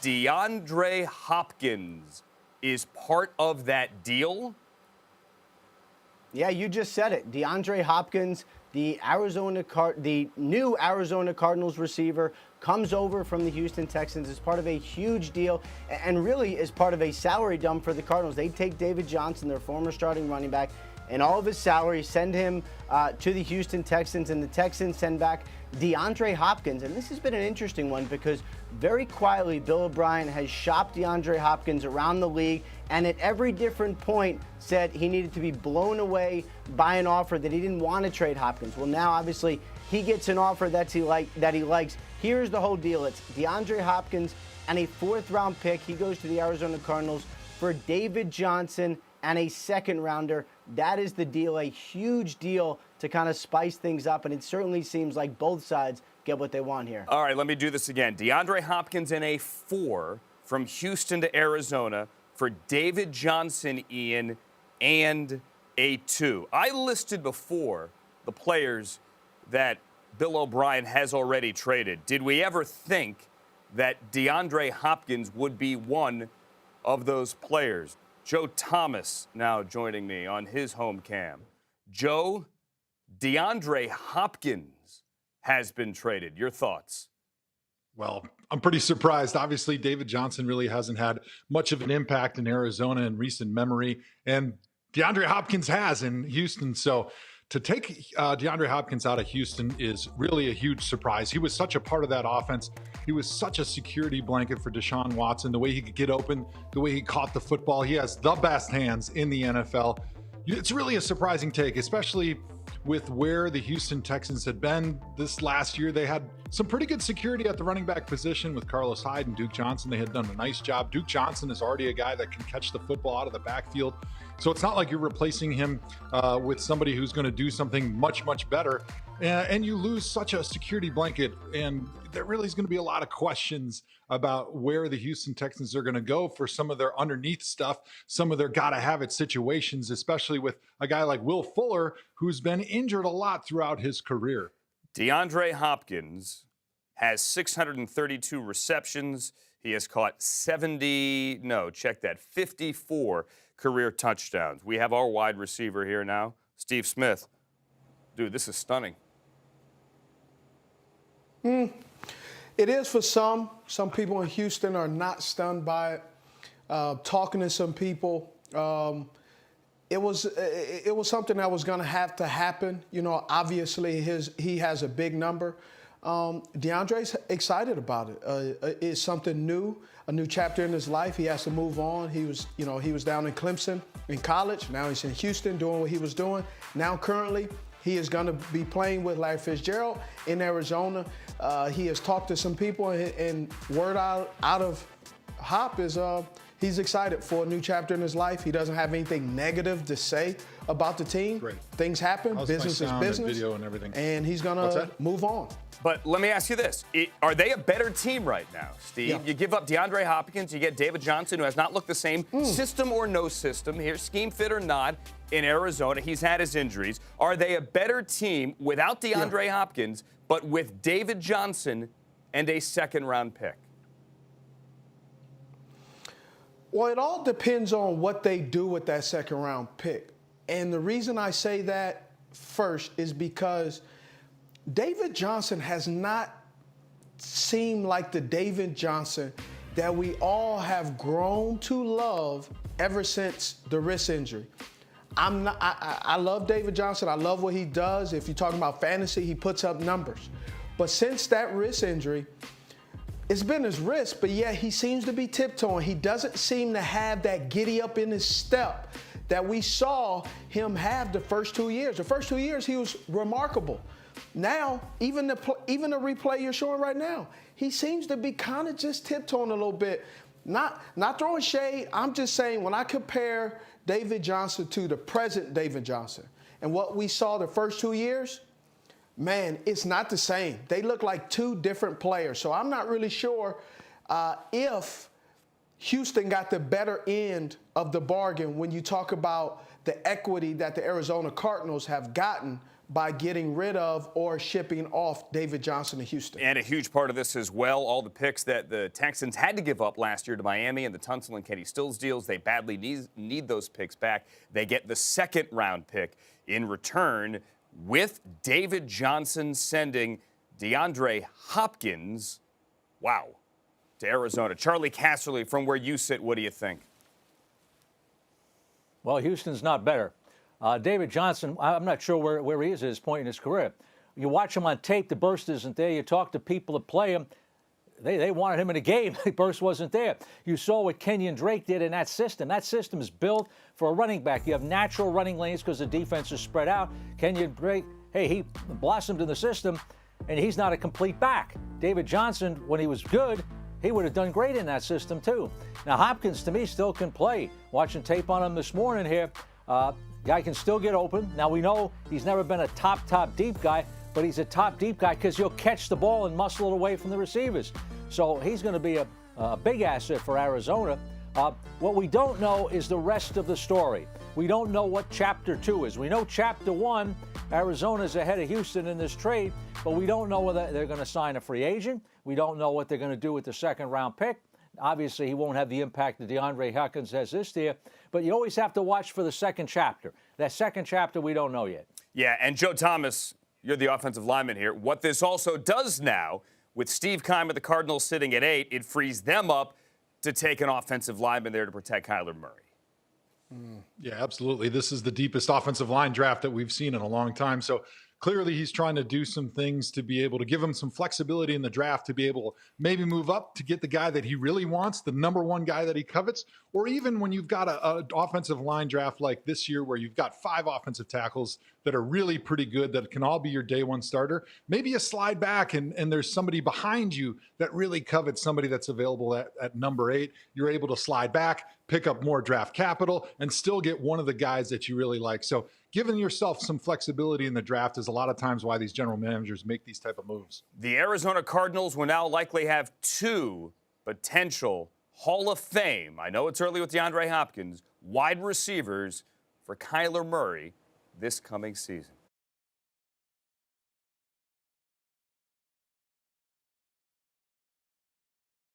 DeAndre Hopkins is part of that deal? Yeah, you just said it. DeAndre Hopkins, the new Arizona Cardinals receiver, comes over from the Houston Texans as part of a huge deal and really is part of a salary dump for the Cardinals. They take David Johnson, their former starting running back, and all of his salary, send him to the Houston Texans, and the Texans send back DeAndre Hopkins. And this has been an interesting one because very quietly Bill O'Brien has shopped DeAndre Hopkins around the league, and at every different point said he needed to be blown away by an offer that he didn't want to trade Hopkins. Well, now obviously he gets an offer that he likes. Here's the whole deal. It's DeAndre Hopkins and a 4th-round pick. He goes to the Arizona Cardinals for David Johnson and a 2nd-rounder. That is the deal, a huge deal to kind of spice things up, and it certainly seems like both sides get what they want here. All right, let me do this again. DeAndre Hopkins in a 4 from Houston to Arizona for David Johnson, Ian, and a 2. I listed before the players that Bill O'Brien has already traded. Did we ever think that DeAndre Hopkins would be one of those players? Joe Thomas now joining me on his home cam. Joe, DeAndre Hopkins has been traded. Your thoughts? Well, I'm pretty surprised. Obviously, David Johnson really hasn't had much of an impact in Arizona in recent memory, and DeAndre Hopkins has in Houston. So to take DeAndre Hopkins out of Houston is really a huge surprise. He was such a part of that offense. He was such a security blanket for Deshaun Watson, the way he could get open, the way he caught the football. He has the best hands in the NFL. It's really a surprising take, especially with where the Houston Texans had been this last year. They had some pretty good security at the running back position with Carlos Hyde and Duke Johnson. They had done a nice job. Duke Johnson is already a guy that can catch the football out of the backfield. So it's not like you're replacing him with somebody who's going to do something much, much better. And you lose such a security blanket. And there really is going to be a lot of questions about where the Houston Texans are going to go for some of their underneath stuff, some of their gotta-have-it situations, especially with a guy like Will Fuller, who's been injured a lot throughout his career. DeAndre Hopkins has 632 receptions. He has caught 54 career touchdowns. We have our wide receiver here now, Steve Smith. Dude, this is stunning. It is for some. Some people in Houston are not stunned by it. Talking to some people, it was something that was going to have to happen. You know, obviously he has a big number. DeAndre's excited about it. It's something new, a new chapter in his life. He has to move on. He was down in Clemson in college. Now he's in Houston doing what he was doing. Now currently he is going to be playing with Larry Fitzgerald in Arizona. He has talked to some people, and word out of Hop is he's excited for a new chapter in his life. He doesn't have anything negative to say about the team. Great. Things happen. Business is business. Video and everything. And he's going to move on. But let me ask you this. Are they a better team right now, Steve? Yeah. You give up DeAndre Hopkins, you get David Johnson, who has not looked the same, system or no system, here, scheme fit or not, in Arizona. He's had his injuries. Are they a better team without DeAndre Hopkins, but with David Johnson and a 2nd-round pick? Well, it all depends on what they do with that 2nd-round pick. And the reason I say that first is because David Johnson has not seemed like the David Johnson that we all have grown to love ever since the wrist injury. I love David Johnson. I love what he does. If you're talking about fantasy, he puts up numbers. But since that wrist injury, it's been his wrist, but yet he seems to be tiptoeing. He doesn't seem to have that giddy up in his step that we saw him have the first 2 years. The first 2 years, he was remarkable. Now, even the replay you're showing right now, he seems to be kind of just tiptoeing a little bit. Not throwing shade. I'm just saying when I compare David Johnson to the present David Johnson and what we saw the first 2 years, man, it's not the same. They look like two different players. So I'm not really sure if Houston got the better end of the bargain when you talk about the equity that the Arizona Cardinals have gotten by getting rid of or shipping off David Johnson to Houston. And a huge part of this as well, all the picks that the Texans had to give up last year to Miami and the Tunsil and Kenny Stills deals, they badly need those picks back. They get the second-round pick in return, with David Johnson sending DeAndre Hopkins, wow, to Arizona. Charlie Casserly, from where you sit, what do you think? Well, Houston's not better. David Johnson, I'm not sure where he is at this point in his career. You watch him on tape, the burst isn't there. You talk to people that play him, they wanted him in a game. The burst wasn't there. You saw what Kenyon Drake did in that system. That system is built for a running back. You have natural running lanes because the defense is spread out. Kenyon Drake, hey, he blossomed in the system, and he's not a complete back. David Johnson, when he was good, he would have done great in that system too. Now, Hopkins, to me, still can play. Watching tape on him this morning here, guy can still get open. Now, we know he's never been a top deep guy, but he's a top deep guy because he'll catch the ball and muscle it away from the receivers. So he's going to be a big asset for Arizona. What we don't know is the rest of the story. We don't know what Chapter 2 is. We know Chapter 1, Arizona's ahead of Houston in this trade, but we don't know whether they're going to sign a free agent. We don't know what they're going to do with the second-round pick. Obviously, he won't have the impact that DeAndre Hopkins has this year, but you always have to watch for the second chapter. That second chapter, we don't know yet. Yeah, and Joe Thomas, you're the offensive lineman here. What this also does now, with Steve Keim of the Cardinals sitting at 8, it frees them up to take an offensive lineman there to protect Kyler Murray. Yeah, absolutely. This is the deepest offensive line draft that we've seen in a long time. So clearly he's trying to do some things to be able to give him some flexibility in the draft to be able to maybe move up to get the guy that he really wants, the number one guy that he covets, or even when you've got an offensive line draft like this year where you've got 5 offensive tackles that are really pretty good, that can all be your day one starter, maybe you slide back and there's somebody behind you that really covets somebody that's available at number 8. You're able to slide back, pick up more draft capital, and still get one of the guys that you really like. So giving yourself some flexibility in the draft is a lot of times why these general managers make these type of moves. The Arizona Cardinals will now likely have 2 potential Hall of Fame, I know it's early with DeAndre Hopkins, wide receivers for Kyler Murray this coming season.